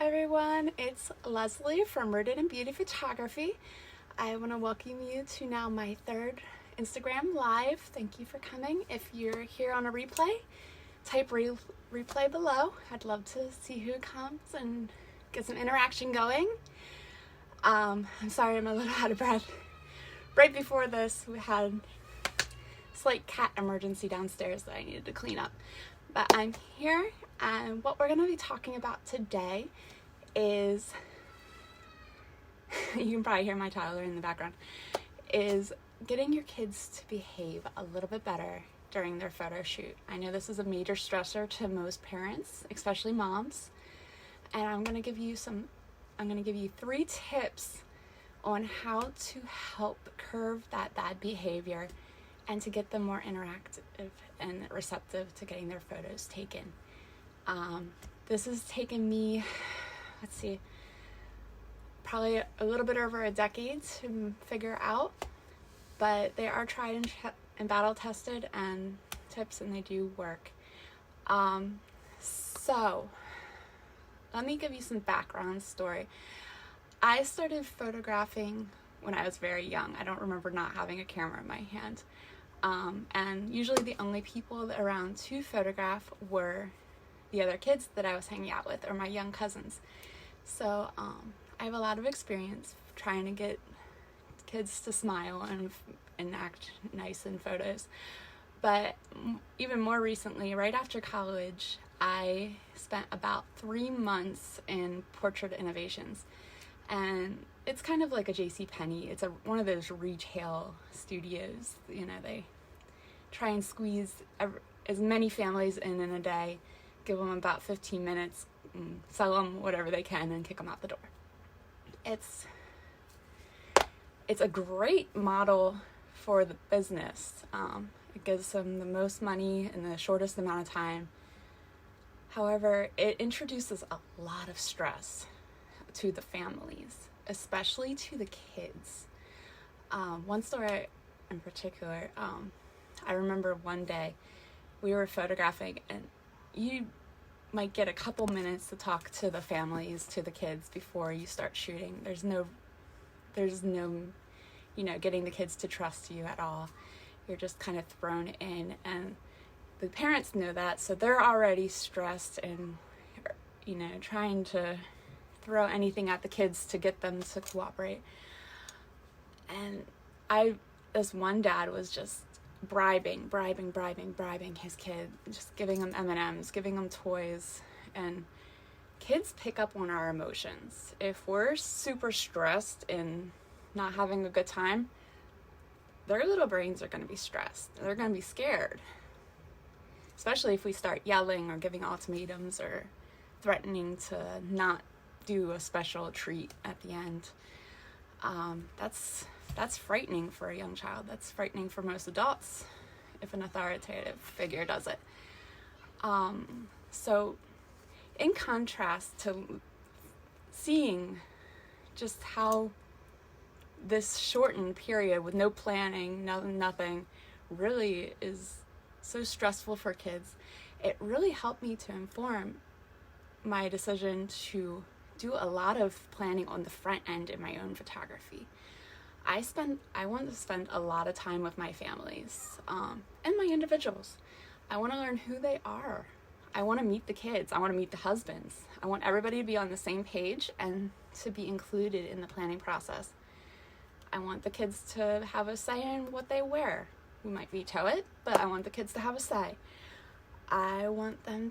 everyone, it's Leslie from Rooted in Beauty Photography. I want to welcome you to now my third Instagram live. Thank you for coming. If you're here on a replay, type replay below. I'd love to see who comes and get some interaction going. I'm sorry I'm a little out of breath. Right before this, we had a slight cat emergency downstairs that I needed to clean up. But I'm here, and what we're going to be talking about today is, you can probably hear my toddler in the background, is getting your kids to behave a little bit better during their photo shoot. I know this is a major stressor to most parents, especially moms, and I'm going to give you 3 tips on how to help curb that bad behavior and to get them more interactive and receptive to getting their photos taken. This has taken me, probably a little bit over a decade to figure out, but they are tried and battle tested and tips, and they do work. So let me give you some background story. I started photographing when I was very young. I don't remember not having a camera in my hand. And usually the only people around to photograph were the other kids that I was hanging out with or my young cousins. So I have a lot of experience trying to get kids to smile and act nice in photos. But even more recently, right after college, I spent about 3 months in portrait innovations. And it's kind of like a JCPenney. It's one of those retail studios. You know, they try and squeeze as many families in a day, give them about 15 minutes, sell them whatever they can, and kick them out the door. It's a great model for the business. It gives them the most money in the shortest amount of time. However, it introduces a lot of stress to the families, especially to the kids. One story in particular, I remember one day we were photographing, and you might get a couple minutes to talk to the families, to the kids before you start shooting. There's no, getting the kids to trust you at all. You're just kind of thrown in, and the parents know that, so they're already stressed and, trying to throw anything at the kids to get them to cooperate. And this one dad was just bribing his kid, just giving them M&Ms, giving them toys. And kids pick up on our emotions. If we're super stressed and not having a good time, their little brains are going to be stressed. They're going to be scared, especially if we start yelling or giving ultimatums or threatening to not do a special treat at the end. That's frightening for a young child. That's frightening for most adults if an authoritative figure does it. So in contrast to seeing just how this shortened period with no planning, nothing, really is so stressful for kids, it really helped me to inform my decision to do a lot of planning on the front end in my own photography. I want to spend a lot of time with my families and my individuals. I want to learn who they are. I want to meet the kids. I want to meet the husbands. I want everybody to be on the same page and to be included in the planning process. I want the kids to have a say in what they wear. We might veto it, but I want the kids to have a say. I want them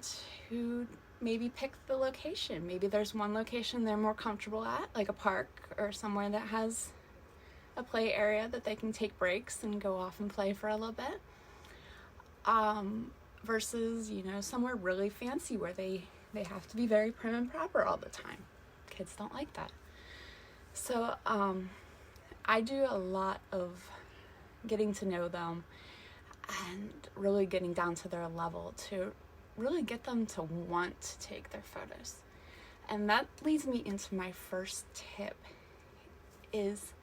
to maybe pick the location. Maybe there's one location they're more comfortable at, like a park or somewhere that has a play area that they can take breaks and go off and play for a little bit. Versus, somewhere really fancy where they have to be very prim and proper all the time. Kids don't like that. So I do a lot of getting to know them and really getting down to their level to really get them to want to take their photos. And that leads me into my first tip, is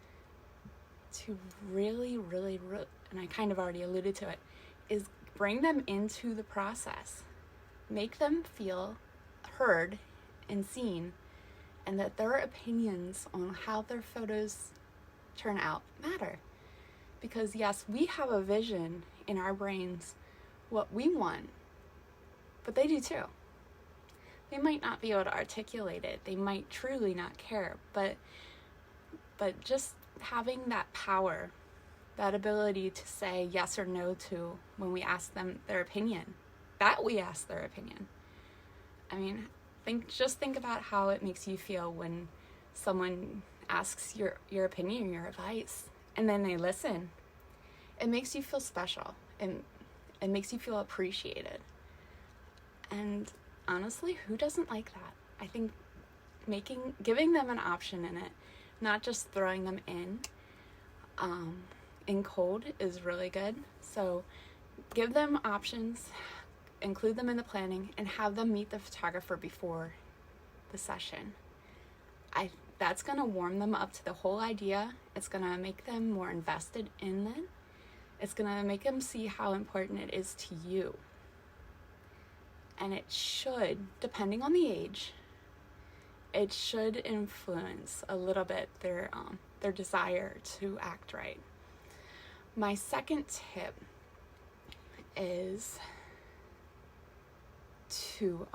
to really, and I kind of already alluded to it, is bring them into the process. Make them feel heard and seen and that their opinions on how their photos turn out matter. Because yes, we have a vision in our brains, what we want, but they do too. They might not be able to articulate it. They might truly not care, but just having that power, that ability to say yes or no to when we ask them their opinion, that we ask their opinion. I mean, think about how it makes you feel when someone asks your opinion, your advice, and then they listen. It makes you feel special, and it makes you feel appreciated. And honestly, who doesn't like that? I think giving them an option in it, not just throwing them in cold, is really good. So give them options, include them in the planning, and have them meet the photographer before the session. That's going to warm them up to the whole idea. It's going to make them more invested in it. It's going to make them see how important it is to you. And it should, depending on the age, it should influence a little bit their desire to act right. My second tip is to,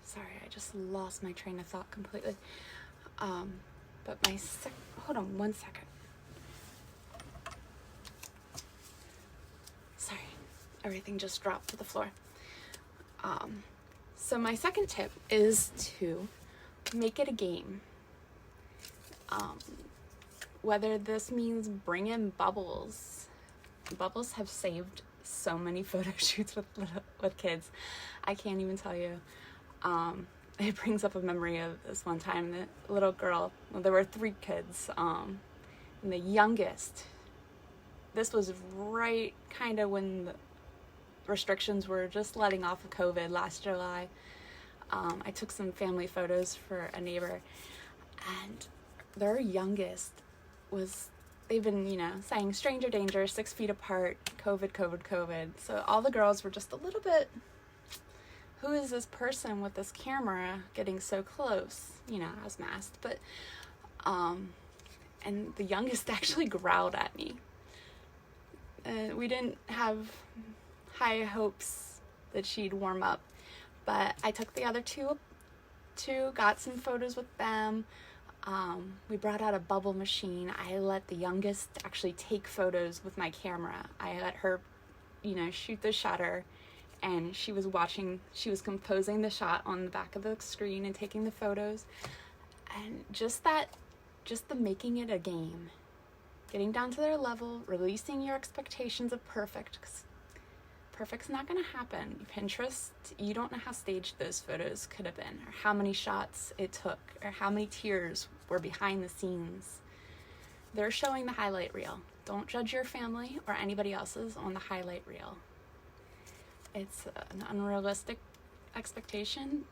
sorry, I just lost my train of thought completely. But hold on one second. Sorry, everything just dropped to the floor. So my second tip is to make it a game. Whether this means bring in bubbles. Bubbles have saved so many photo shoots with kids. I can't even tell you. It brings up a memory of this one time. The little girl, well, there were 3 kids, and the youngest, this was right kind of when the restrictions were just letting off of COVID last July. I took some family photos for a neighbor, and their youngest they've been, saying stranger danger, 6 feet apart, COVID. So all the girls were just a little bit, who is this person with this camera getting so close? I was masked, but, and the youngest actually growled at me. We didn't have high hopes that she'd warm up, but I took the other two, got some photos with them. We brought out a bubble machine. I let the youngest actually take photos with my camera. I let her, shoot the shutter, and she was composing the shot on the back of the screen and taking the photos. And just the making it a game, getting down to their level, releasing your expectations of perfect, 'cause perfect's not going to happen. Pinterest, you don't know how staged those photos could have been, or how many shots it took, or how many tears were behind the scenes. They're showing the highlight reel. Don't judge your family or anybody else's on the highlight reel. It's an unrealistic expectation.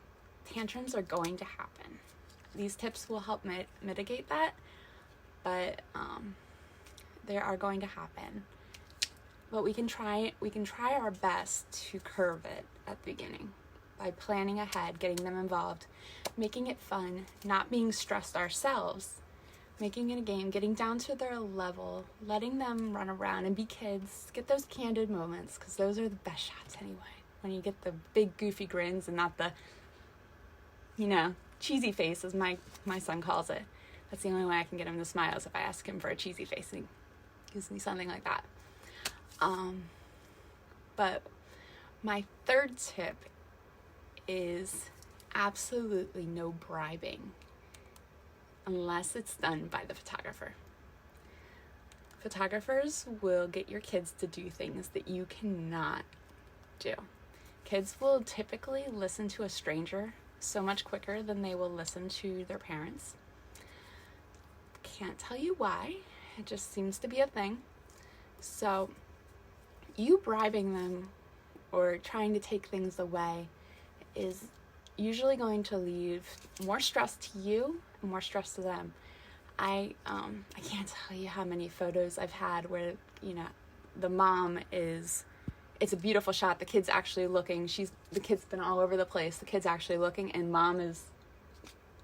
Tantrums are going to happen. These tips will help mitigate that, but they are going to happen. But we can try our best to curve it at the beginning by planning ahead, getting them involved, making it fun, not being stressed ourselves, making it a game, getting down to their level, letting them run around and be kids, get those candid moments, because those are the best shots anyway. When you get the big goofy grins and not the, cheesy face, as my son calls it. That's the only way I can get him to smile, is if I ask him for a cheesy face, and he gives me something like that. But my third tip is absolutely no bribing unless it's done by the photographer. Photographers will get your kids to do things that you cannot do. Kids will typically listen to a stranger so much quicker than they will listen to their parents. Can't tell you why. It just seems to be a thing. So you bribing them or trying to take things away is usually going to leave more stress to you and more stress to them. I can't tell you how many photos I've had where, the mom it's a beautiful shot, the kid's actually looking, the kid's been all over the place, the kid's actually looking, and mom is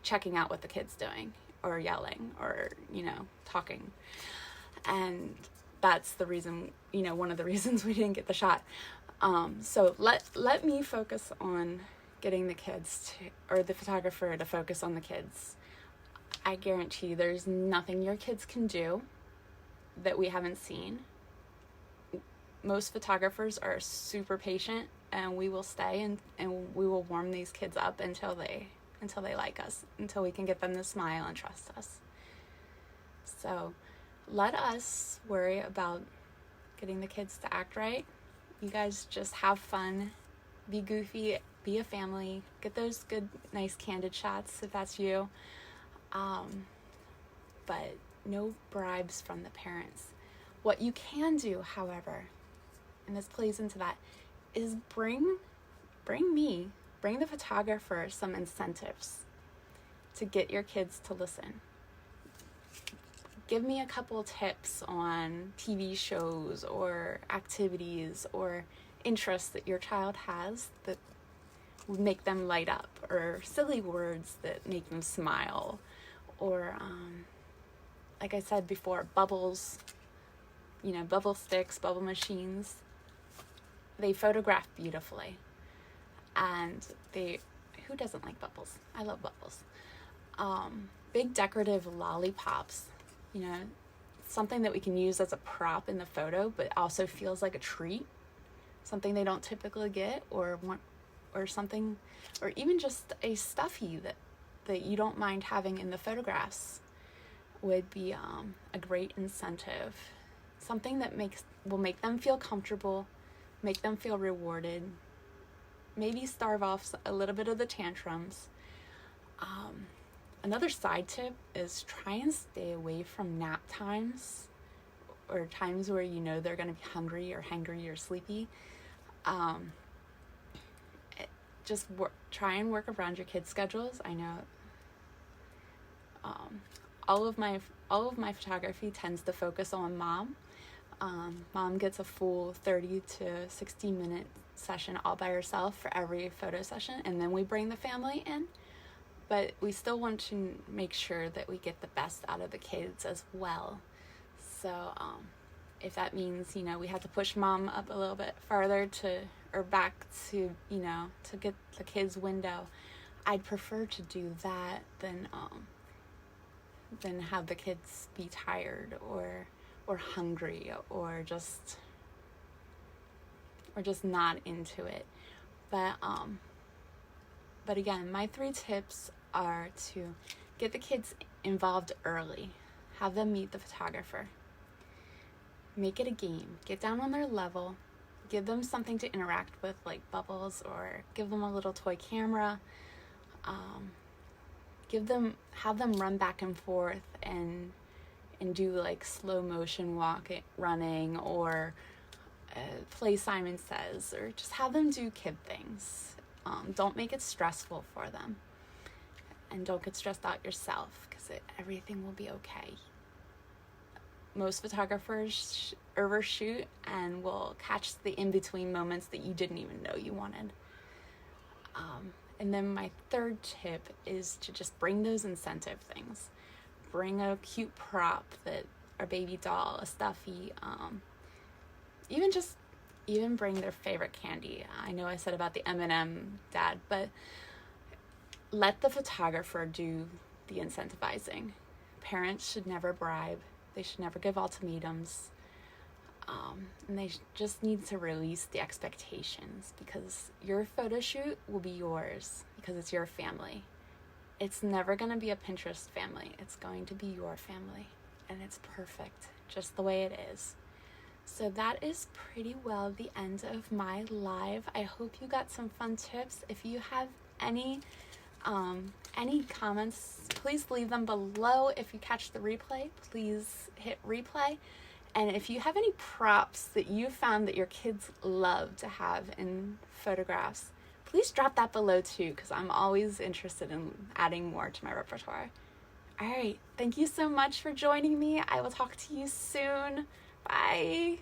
checking out what the kid's doing or yelling or, talking. And that's the reason, one of the reasons we didn't get the shot. So let me focus on getting the kids or the photographer to focus on the kids. I guarantee there's nothing your kids can do that we haven't seen. Most photographers are super patient, and we will stay and we will warm these kids up until they like us, until we can get them to smile and trust us. So let us worry about getting the kids to act right. You guys just have fun, be goofy, be a family, get those good, nice, candid shots if that's you. But no bribes from the parents. What you can do, however, and this plays into that, is bring the photographer some incentives to get your kids to listen. Give me a couple tips on TV shows or activities or interests that your child has that would make them light up, or silly words that make them smile, or like I said before, bubbles, bubble sticks, bubble machines. They photograph beautifully, and who doesn't like bubbles? I love bubbles. Big decorative lollipops, something that we can use as a prop in the photo, but also feels like a treat, something they don't typically get or want, or something, or even just a stuffy that you don't mind having in the photographs would be a great incentive. Something that will make them feel comfortable, make them feel rewarded, maybe starve off a little bit of the tantrums. Another side tip is try and stay away from nap times or times where they're going to be hungry or hangry or sleepy. Just try and work around your kids' schedules. I know all of my photography tends to focus on mom. Mom gets a full 30 to 60 minute session all by herself for every photo session, and then we bring the family in. But we still want to make sure that we get the best out of the kids as well. So if that means, we have to push mom up a little bit farther or back to get the kids' window, I'd prefer to do that than have the kids be tired or hungry or just not into it. But again, my 3 tips are to get the kids involved early, have them meet the photographer, make it a game, get down on their level, give them something to interact with like bubbles, or give them a little toy camera, have them run back and forth and do like slow motion running, or play Simon Says, or just have them do kid things. Don't make it stressful for them, and don't get stressed out yourself, because everything will be okay. Most photographers overshoot and will catch the in-between moments that you didn't even know you wanted. And then my 3rd tip is to just bring those incentive things. Bring a cute prop, a baby doll, a stuffy, even bring their favorite candy. I know I said about the M&M dad, but let the photographer do the incentivizing. Parents should never bribe. They should never give ultimatums. And they just need to release the expectations, because your photo shoot will be yours because it's your family. It's never going to be a Pinterest family. It's going to be your family, and it's perfect just the way it is. So that is pretty well the end of my live. I hope you got some fun tips. If you have any comments, please leave them below. If you catch the replay, please hit replay. And if you have any props that you found that your kids love to have in photographs, please drop that below too, because I'm always interested in adding more to my repertoire. All right, thank you so much for joining me. I will talk to you soon. Bye.